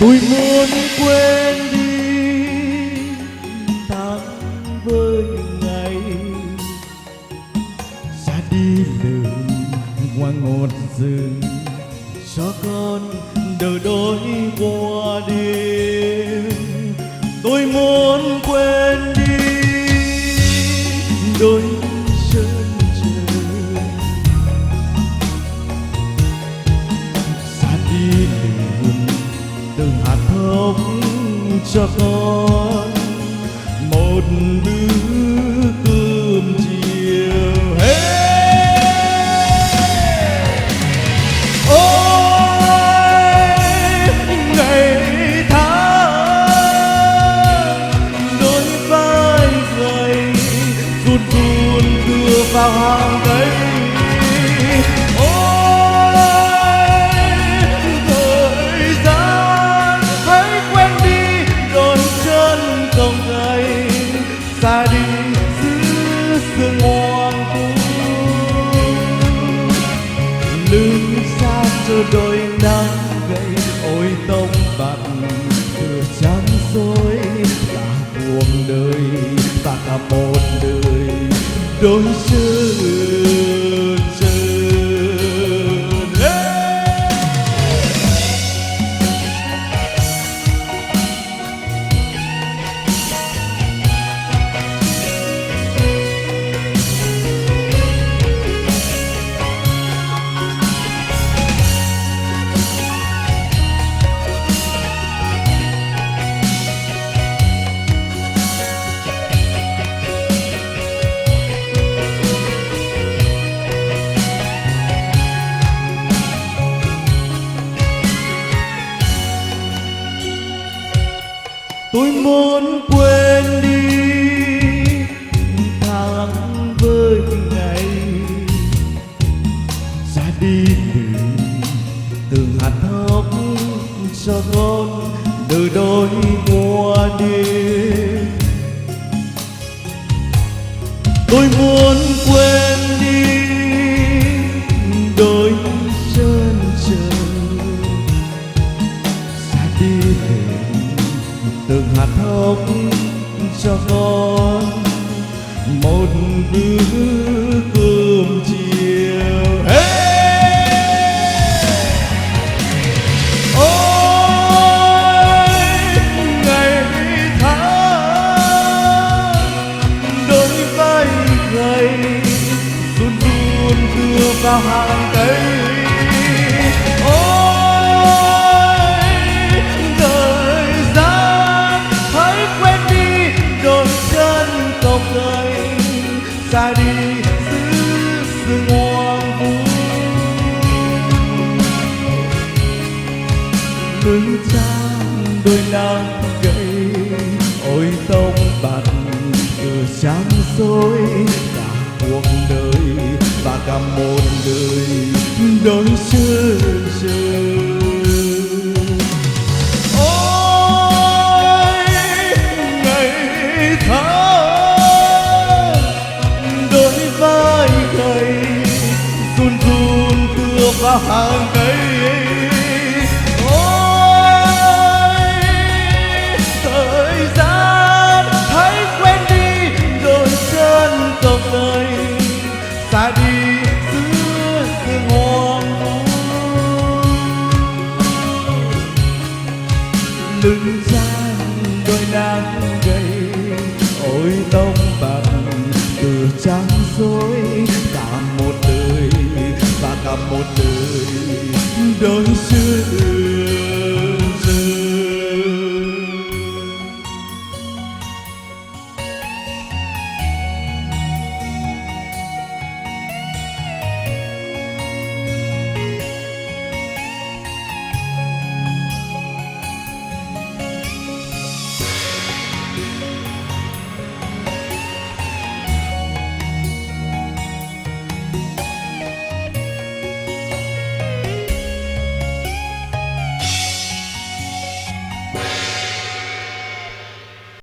Tôi muốn quên đi tháng với ngày ra đi lời hoa ngọt rừng cho con đời đôi qua đêm. Tôi muốn quên đi đôi chân trời ra đi lời từng hạt thóc cho con một bữa cơm chiều. Ôi ngày tháng đôi vai gầy run run đưa vào hàng cây. Xa đi giữa sương hoang vu, lưng xa cho đôi nắng gầy. Ôi tóc bạc thừa chán dối cả cuộc đời và cả một đời đôi chân trơn. Tôi muốn quên đi tháng với ngày ra đi từng hạt thóc cho con đời đôi qua đêm. Tôi muốn quên đi đôi chân trời ra đi từng hạt thóc cho con một bữa cơm chiều. Ôi ngày tháng đôi vai gầy run run đưa vào hàng cây. Ra đi giữa sương hoang vu, lưng trang đôi nắng gầy. Ôi tóc bạc thừa chán dối cả cuộc đời và cả một đời đôi chân trơn. Ôi ngày tháng run run đưa vào hàng cây. Ôi thời gian hãy quên đi đôi chân cộc gầy xa đi giữa sương hoang vu, lưng trang đôi nắng gầy. Ôi tóc bạc từ trắng dối cả một đời và cả một đời đôi chân.